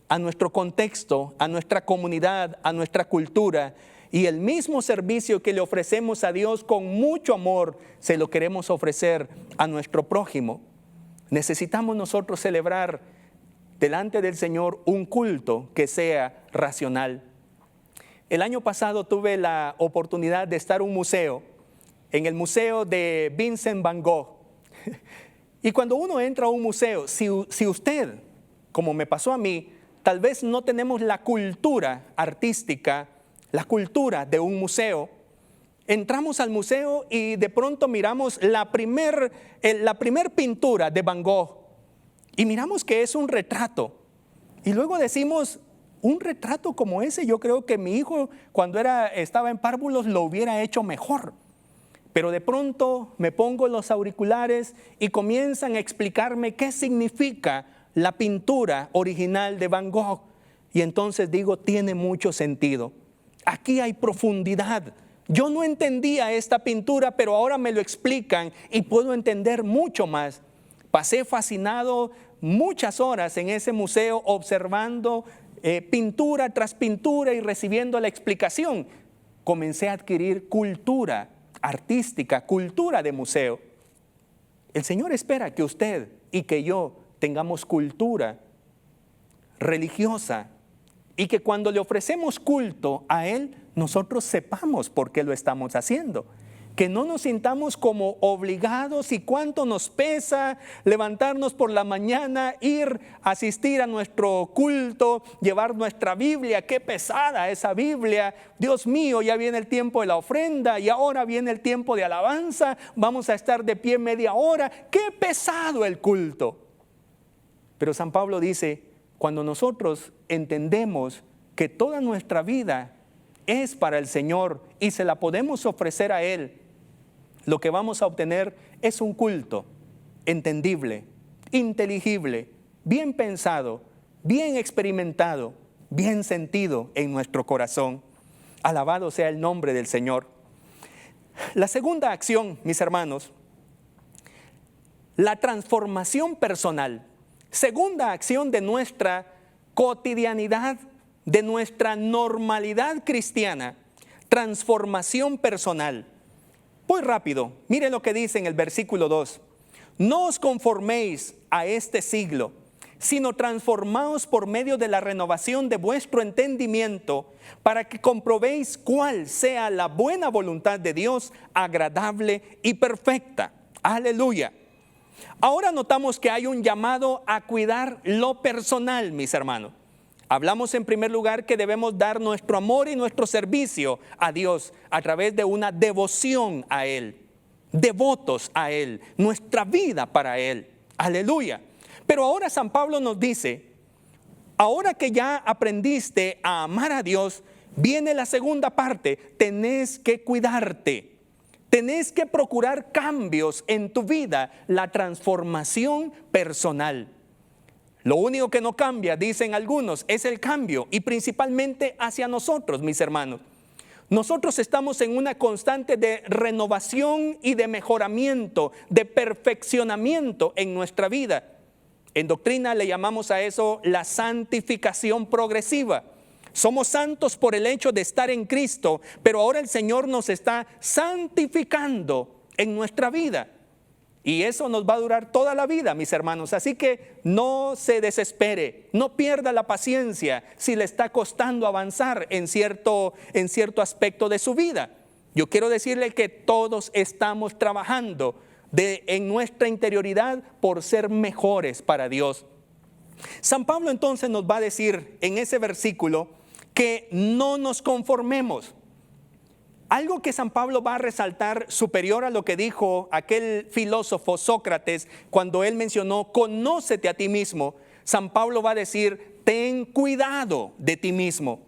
a nuestro contexto, a nuestra comunidad, a nuestra cultura. Y el mismo servicio que le ofrecemos a Dios con mucho amor, se lo queremos ofrecer a nuestro prójimo. Necesitamos nosotros celebrar delante del Señor un culto que sea racional. El año pasado tuve la oportunidad de estar en un museo, en el museo de Vincent Van Gogh. Y cuando uno entra a un museo, si usted, como me pasó a mí, tal vez no tenemos la cultura artística, la cultura de un museo, entramos al museo y de pronto miramos la primer pintura de Van Gogh y miramos que es un retrato. Y luego decimos, un retrato como ese, yo creo que mi hijo cuando estaba en párvulos lo hubiera hecho mejor. Pero de pronto me pongo los auriculares y comienzan a explicarme qué significa la pintura original de Van Gogh. Y entonces digo, tiene mucho sentido. Aquí hay profundidad. Yo no entendía esta pintura, pero ahora me lo explican y puedo entender mucho más. Pasé fascinado muchas horas en ese museo observando pintura tras pintura y recibiendo la explicación. Comencé a adquirir cultura artística, cultura de museo. El Señor espera que usted y que yo tengamos cultura religiosa y que cuando le ofrecemos culto a Él, nosotros sepamos por qué lo estamos haciendo. Que no nos sintamos como obligados y cuánto nos pesa levantarnos por la mañana, ir a asistir a nuestro culto, llevar nuestra Biblia. Qué pesada esa Biblia. Dios mío, ya viene el tiempo de la ofrenda y ahora viene el tiempo de alabanza. Vamos a estar de pie media hora. Qué pesado el culto. Pero San Pablo dice, cuando nosotros entendemos que toda nuestra vida es para el Señor y se la podemos ofrecer a Él, lo que vamos a obtener es un culto entendible, inteligible, bien pensado, bien experimentado, bien sentido en nuestro corazón. Alabado sea el nombre del Señor. La segunda acción, mis hermanos, la transformación personal. Segunda acción de nuestra cotidianidad, de nuestra normalidad cristiana, transformación personal. Voy rápido, mire lo que dice en el versículo 2. No os conforméis a este siglo, sino transformaos por medio de la renovación de vuestro entendimiento, para que comprobéis cuál sea la buena voluntad de Dios, agradable y perfecta. Aleluya. Ahora notamos que hay un llamado a cuidar lo personal, mis hermanos. Hablamos en primer lugar que debemos dar nuestro amor y nuestro servicio a Dios a través de una devoción a Él. devotos a Él, nuestra vida para Él. Aleluya. Pero ahora San Pablo nos dice, ahora que ya aprendiste a amar a Dios, viene la segunda parte, tenés que cuidarte. Tenés que procurar cambios en tu vida, la transformación personal. Lo único que no cambia, dicen algunos, es el cambio, y principalmente hacia nosotros, mis hermanos. Nosotros estamos en una constante de renovación y de mejoramiento, de perfeccionamiento en nuestra vida. En doctrina le llamamos a eso la santificación progresiva. Somos santos por el hecho de estar en Cristo, pero ahora el Señor nos está santificando en nuestra vida. Y eso nos va a durar toda la vida, mis hermanos. Así que no se desespere, no pierda la paciencia si le está costando avanzar en cierto aspecto de su vida. Yo quiero decirle que todos estamos trabajando en nuestra interioridad por ser mejores para Dios. San Pablo entonces nos va a decir en ese versículo que no nos conformemos. Algo que San Pablo va a resaltar superior a lo que dijo aquel filósofo Sócrates cuando él mencionó, conócete a ti mismo. San Pablo va a decir, ten cuidado de ti mismo.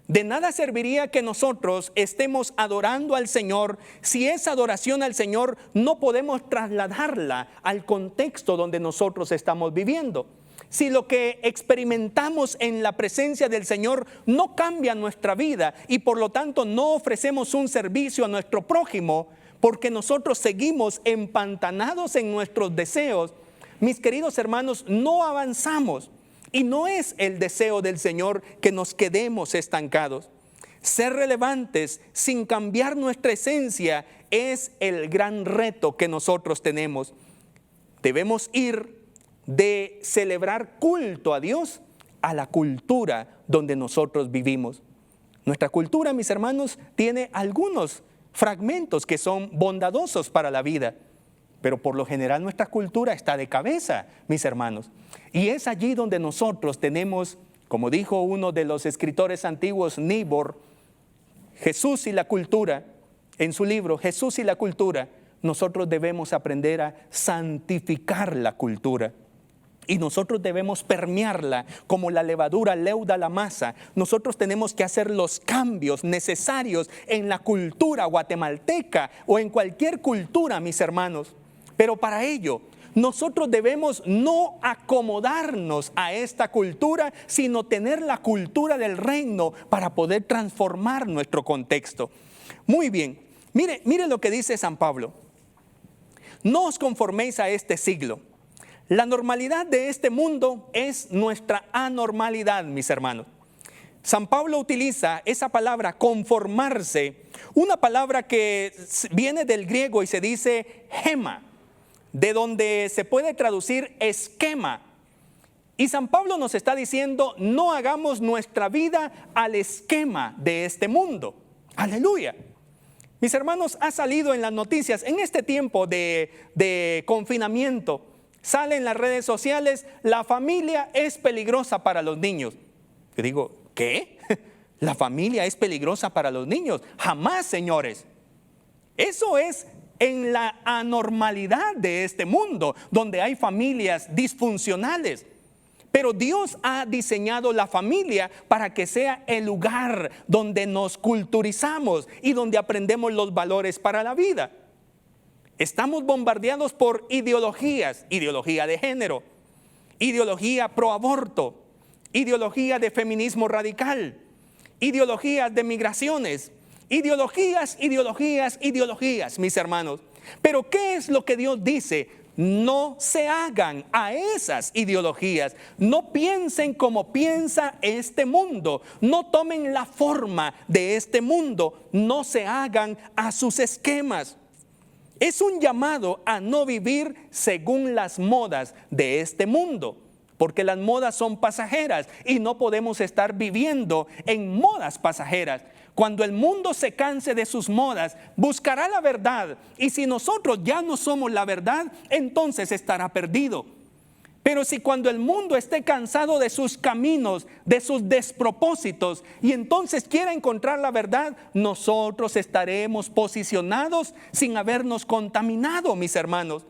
De nada serviría que nosotros estemos adorando al Señor si esa adoración al Señor no podemos trasladarla al contexto donde nosotros estamos viviendo. Si lo que experimentamos en la presencia del Señor no cambia nuestra vida y por lo tanto no ofrecemos un servicio a nuestro prójimo porque nosotros seguimos empantanados en nuestros deseos, mis queridos hermanos, no avanzamos y no es el deseo del Señor que nos quedemos estancados. Ser relevantes sin cambiar nuestra esencia es el gran reto que nosotros tenemos. Debemos ir de celebrar culto a Dios a la cultura donde nosotros vivimos. Nuestra cultura, mis hermanos, tiene algunos fragmentos que son bondadosos para la vida, pero por lo general nuestra cultura está de cabeza, mis hermanos. Y es allí donde nosotros tenemos, como dijo uno de los escritores antiguos, Niebuhr, Jesús y la cultura, en su libro Jesús y la cultura, nosotros debemos aprender a santificar la cultura. Y nosotros debemos permearla como la levadura leuda la masa. Nosotros tenemos que hacer los cambios necesarios en la cultura guatemalteca o en cualquier cultura, mis hermanos. Pero para ello, nosotros debemos no acomodarnos a esta cultura, sino tener la cultura del reino para poder transformar nuestro contexto. Muy bien, mire lo que dice San Pablo. No os conforméis a este siglo. La normalidad de este mundo es nuestra anormalidad, mis hermanos. San Pablo utiliza esa palabra conformarse, una palabra que viene del griego y se dice gema, de donde se puede traducir esquema. Y San Pablo nos está diciendo, no hagamos nuestra vida al esquema de este mundo. Aleluya. Mis hermanos, ha salido en las noticias en este tiempo de confinamiento. Sale en las redes sociales, la familia es peligrosa para los niños. Yo digo, ¿qué? ¿La familia es peligrosa para los niños? Jamás, señores. Eso es en la anormalidad de este mundo, donde hay familias disfuncionales. Pero Dios ha diseñado la familia para que sea el lugar donde nos culturizamos y donde aprendemos los valores para la vida. Estamos bombardeados por ideologías, ideología de género, ideología pro aborto, ideología de feminismo radical, ideologías de migraciones, ideologías, mis hermanos. Pero ¿qué es lo que Dios dice? No se hagan a esas ideologías, no piensen como piensa este mundo, no tomen la forma de este mundo, no se hagan a sus esquemas. Es un llamado a no vivir según las modas de este mundo, porque las modas son pasajeras y no podemos estar viviendo en modas pasajeras. Cuando el mundo se canse de sus modas, buscará la verdad, y si nosotros ya no somos la verdad, entonces estará perdido. Pero si cuando el mundo esté cansado de sus caminos, de sus despropósitos, y entonces quiera encontrar la verdad, nosotros estaremos posicionados sin habernos contaminado, mis hermanos.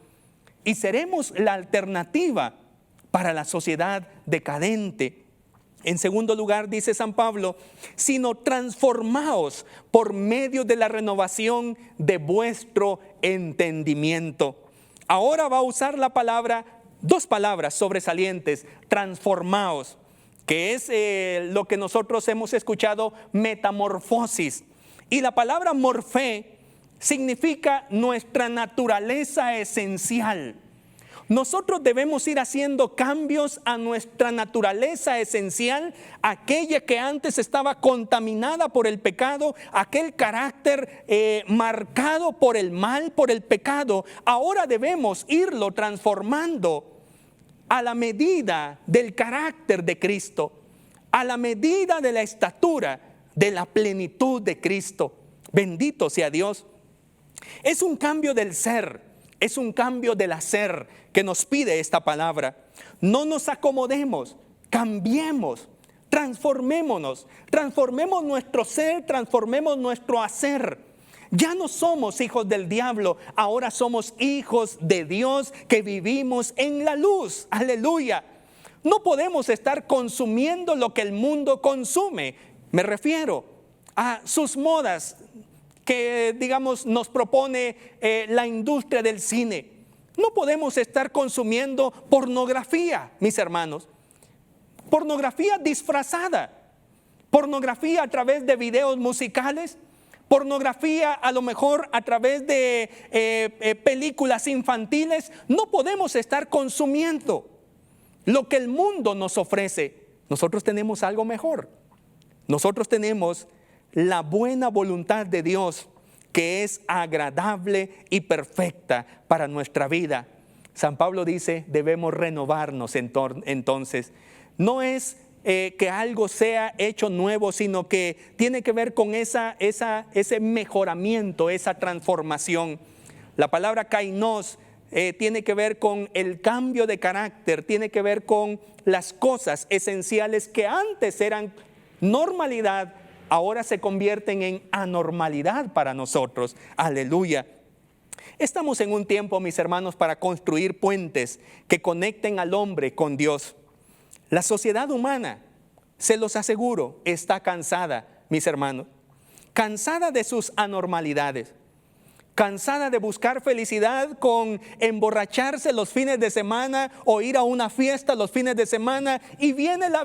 Y seremos la alternativa para la sociedad decadente. En segundo lugar, dice San Pablo, sino transformaos por medio de la renovación de vuestro entendimiento. Ahora va a usar la palabra, dos palabras sobresalientes, transformaos, que es lo que nosotros hemos escuchado, metamorfosis. Y la palabra morfé significa nuestra naturaleza esencial. Nosotros debemos ir haciendo cambios a nuestra naturaleza esencial, aquella que antes estaba contaminada por el pecado, aquel carácter marcado por el mal, por el pecado. Ahora debemos irlo transformando a la medida del carácter de Cristo, a la medida de la estatura de la plenitud de Cristo. Bendito sea Dios. Es un cambio del ser, es un cambio del hacer que nos pide esta palabra. No nos acomodemos, cambiemos, transformémonos, transformemos nuestro ser, transformemos nuestro hacer. Ya no somos hijos del diablo, ahora somos hijos de Dios que vivimos en la luz. Aleluya. No podemos estar consumiendo lo que el mundo consume. Me refiero a sus modas que, digamos, nos propone la industria del cine. No podemos estar consumiendo pornografía, mis hermanos. Pornografía disfrazada, pornografía a través de videos musicales, pornografía a lo mejor a través de películas infantiles. No podemos estar consumiendo lo que el mundo nos ofrece. Nosotros tenemos algo mejor. Nosotros tenemos la buena voluntad de Dios, que es agradable y perfecta para nuestra vida. San Pablo dice, debemos renovarnos entonces. No es que algo sea hecho nuevo, sino que tiene que ver con ese mejoramiento, esa transformación. La palabra kainos tiene que ver con el cambio de carácter, tiene que ver con las cosas esenciales que antes eran normalidad, ahora se convierten en anormalidad para nosotros. Aleluya. Estamos en un tiempo, mis hermanos, para construir puentes que conecten al hombre con Dios. La sociedad humana, se los aseguro, está cansada, mis hermanos. Cansada de sus anormalidades. Cansada de buscar felicidad con emborracharse los fines de semana o ir a una fiesta los fines de semana, y viene la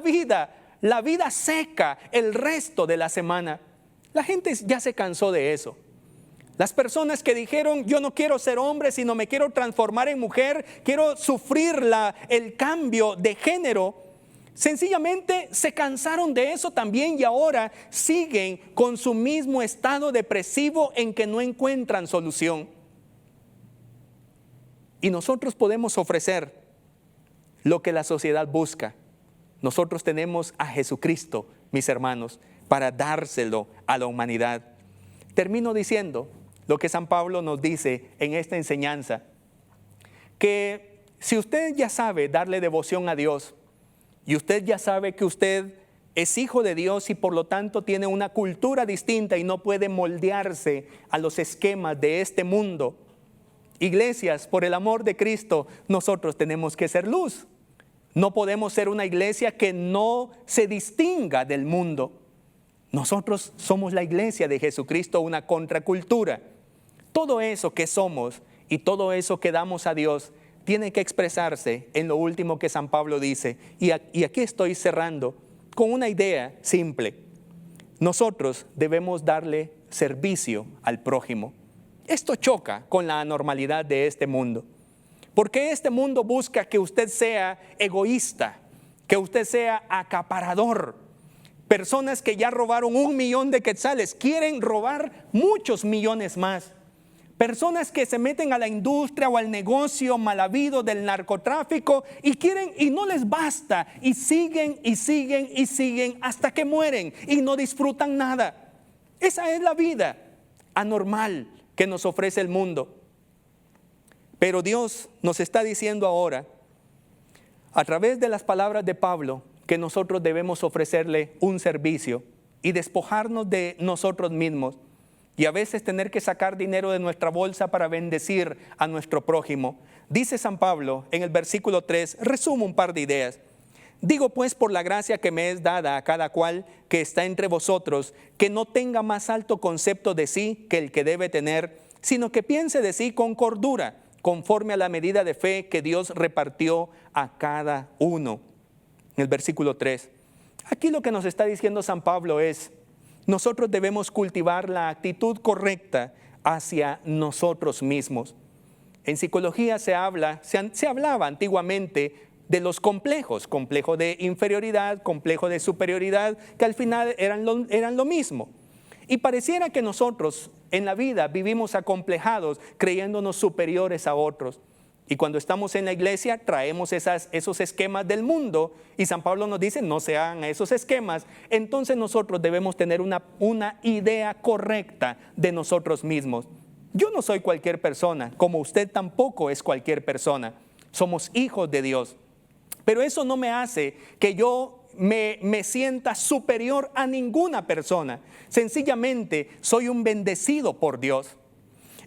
vida seca el resto de la semana. La gente ya se cansó de eso. Las personas que dijeron, yo no quiero ser hombre, sino me quiero transformar en mujer, quiero sufrir el cambio de género, sencillamente se cansaron de eso también y ahora siguen con su mismo estado depresivo en que no encuentran solución. Y nosotros podemos ofrecer lo que la sociedad busca. Nosotros tenemos a Jesucristo, mis hermanos, para dárselo a la humanidad. Termino diciendo lo que San Pablo nos dice en esta enseñanza, que si usted ya sabe darle devoción a Dios, y usted ya sabe que usted es hijo de Dios y por lo tanto tiene una cultura distinta y no puede moldearse a los esquemas de este mundo, iglesias, por el amor de Cristo, nosotros tenemos que ser luz. No podemos ser una iglesia que no se distinga del mundo. Nosotros somos la iglesia de Jesucristo, una contracultura. Todo eso que somos y todo eso que damos a Dios tiene que expresarse en lo último que San Pablo dice. Y aquí estoy cerrando con una idea simple. Nosotros debemos darle servicio al prójimo. Esto choca con la anormalidad de este mundo. Porque este mundo busca que usted sea egoísta, que usted sea acaparador. Personas que ya robaron 1 millón de quetzales quieren robar muchos millones más. Personas que se meten a la industria o al negocio mal habido del narcotráfico y quieren y no les basta y siguen y siguen y siguen hasta que mueren y no disfrutan nada. Esa es la vida anormal que nos ofrece el mundo. Pero Dios nos está diciendo ahora, A través de las palabras de Pablo, que nosotros debemos ofrecerle un servicio y despojarnos de nosotros mismos y a veces tener que sacar dinero de nuestra bolsa para bendecir a nuestro prójimo. Dice San Pablo en el versículo 3, resumo un par de ideas. Digo pues por la gracia que me es dada a cada cual que está entre vosotros, que no tenga más alto concepto de sí que el que debe tener, sino que piense de sí con cordura, conforme a la medida de fe que Dios repartió a cada uno. En el versículo 3, aquí lo que nos está diciendo San Pablo es, nosotros debemos cultivar la actitud correcta hacia nosotros mismos. En psicología se hablaba antiguamente de los complejos, complejo de inferioridad, complejo de superioridad, que al final eran lo mismo. Y pareciera que nosotros en la vida vivimos acomplejados, creyéndonos superiores a otros. Y cuando estamos en la iglesia traemos esos esquemas del mundo y San Pablo nos dice no se hagan esos esquemas. Entonces nosotros debemos tener una idea correcta de nosotros mismos. Yo no soy cualquier persona, como usted tampoco es cualquier persona. Somos hijos de Dios. Pero eso no me hace que yo me sienta superior a ninguna persona. Sencillamente soy un bendecido por Dios.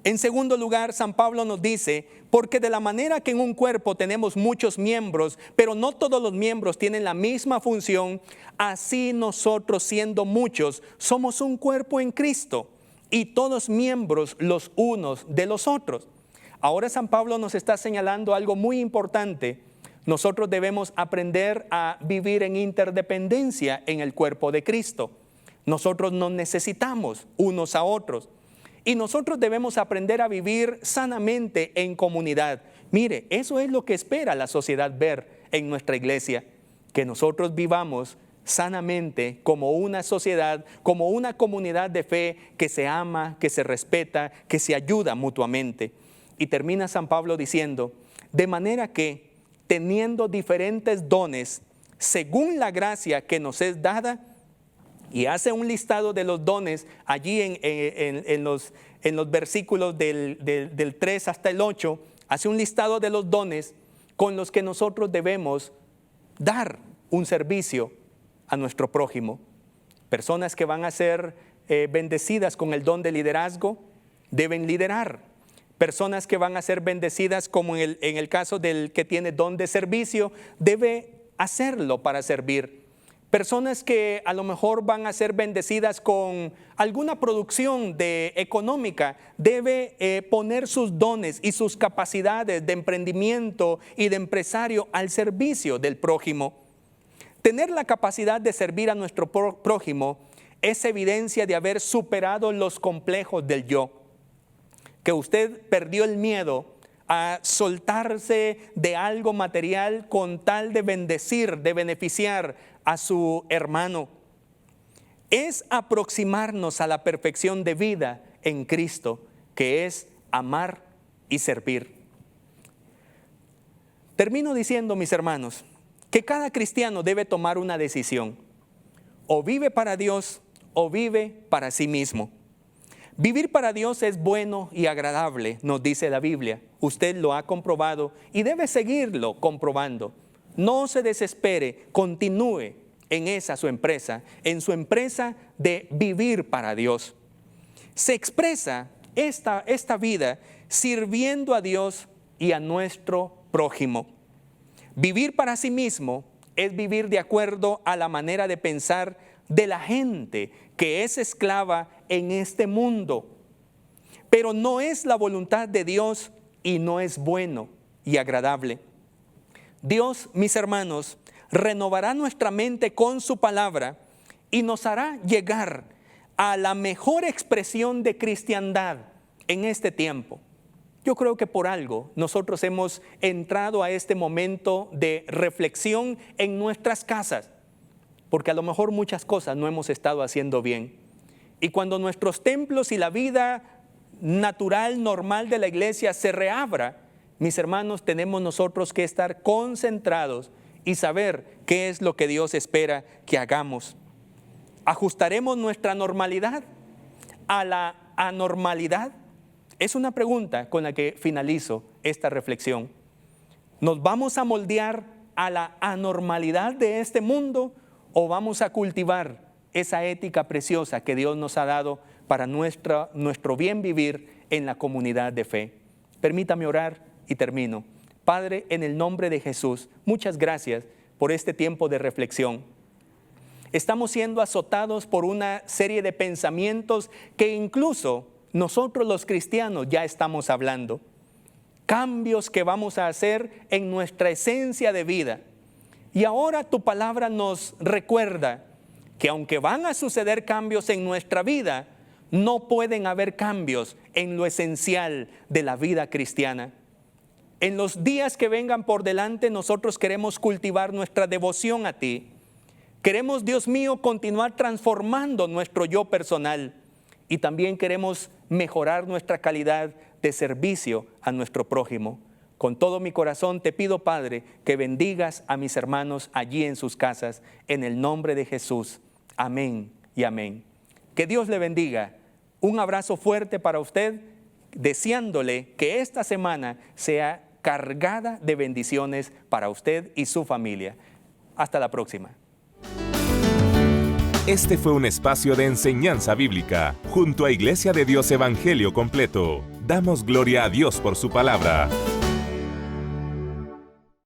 En segundo lugar, San Pablo nos dice, porque de la manera que en un cuerpo tenemos muchos miembros, pero no todos los miembros tienen la misma función, así nosotros siendo muchos, somos un cuerpo en Cristo y todos miembros los unos de los otros. Ahora San Pablo nos está señalando algo muy importante. Nosotros debemos aprender a vivir en interdependencia en el cuerpo de Cristo. Nosotros nos necesitamos unos a otros. Y nosotros debemos aprender a vivir sanamente en comunidad. Mire, eso es lo que espera la sociedad ver en nuestra iglesia, que nosotros vivamos sanamente como una sociedad, como una comunidad de fe que se ama, que se respeta, que se ayuda mutuamente. Y termina San Pablo diciendo, de manera que teniendo diferentes dones, según la gracia que nos es dada, y hace un listado de los dones allí en los versículos del 3 hasta el 8, hace un listado de los dones con los que nosotros debemos dar un servicio a nuestro prójimo. Personas que van a ser bendecidas con el don de liderazgo, deben liderar. Personas que van a ser bendecidas como en el caso del que tiene don de servicio, debe hacerlo para servir. Personas que a lo mejor van a ser bendecidas con alguna producción económica, debe poner sus dones y sus capacidades de emprendimiento y de empresario al servicio del prójimo. Tener la capacidad de servir a nuestro prójimo es evidencia de haber superado los complejos del yo. Que usted perdió el miedo a soltarse de algo material con tal de bendecir, de beneficiar a su hermano. Es aproximarnos a la perfección de vida en Cristo, que es amar y servir. Termino diciendo, mis hermanos, que cada cristiano debe tomar una decisión. O vive para Dios o vive para sí mismo. Vivir para Dios es bueno y agradable, nos dice la Biblia. Usted lo ha comprobado y debe seguirlo comprobando. No se desespere, continúe en su empresa de vivir para Dios. Se expresa esta vida sirviendo a Dios y a nuestro prójimo. Vivir para sí mismo es vivir de acuerdo a la manera de pensar de la gente que es esclava en este mundo. Pero no es la voluntad de Dios y no es bueno y agradable. Dios, mis hermanos, renovará nuestra mente con su palabra y nos hará llegar a la mejor expresión de cristiandad en este tiempo. Yo creo que por algo nosotros hemos entrado a este momento de reflexión en nuestras casas, porque a lo mejor muchas cosas no hemos estado haciendo bien. Y cuando nuestros templos y la vida natural, normal de la iglesia se reabra, mis hermanos, tenemos nosotros que estar concentrados y saber qué es lo que Dios espera que hagamos. ¿Ajustaremos nuestra normalidad a la anormalidad? Es una pregunta con la que finalizo esta reflexión. ¿Nos vamos a moldear a la anormalidad de este mundo o vamos a cultivar esa ética preciosa que Dios nos ha dado para nuestro bien vivir en la comunidad de fe? Permítame orar y termino. Padre, en el nombre de Jesús, muchas gracias por este tiempo de reflexión. Estamos siendo azotados por una serie de pensamientos que incluso nosotros los cristianos ya estamos hablando. Cambios que vamos a hacer en nuestra esencia de vida. Y ahora tu palabra nos recuerda que aunque van a suceder cambios en nuestra vida, no pueden haber cambios en lo esencial de la vida cristiana. En los días que vengan por delante, nosotros queremos cultivar nuestra devoción a ti. Queremos, Dios mío, continuar transformando nuestro yo personal y también queremos mejorar nuestra calidad de servicio a nuestro prójimo. Con todo mi corazón te pido, Padre, que bendigas a mis hermanos allí en sus casas, en el nombre de Jesús. Amén y amén. Que Dios le bendiga. Un abrazo fuerte para usted, deseándole que esta semana sea cargada de bendiciones para usted y su familia. Hasta la próxima. Este fue un espacio de enseñanza bíblica junto a Iglesia de Dios Evangelio Completo. Damos gloria a Dios por su palabra.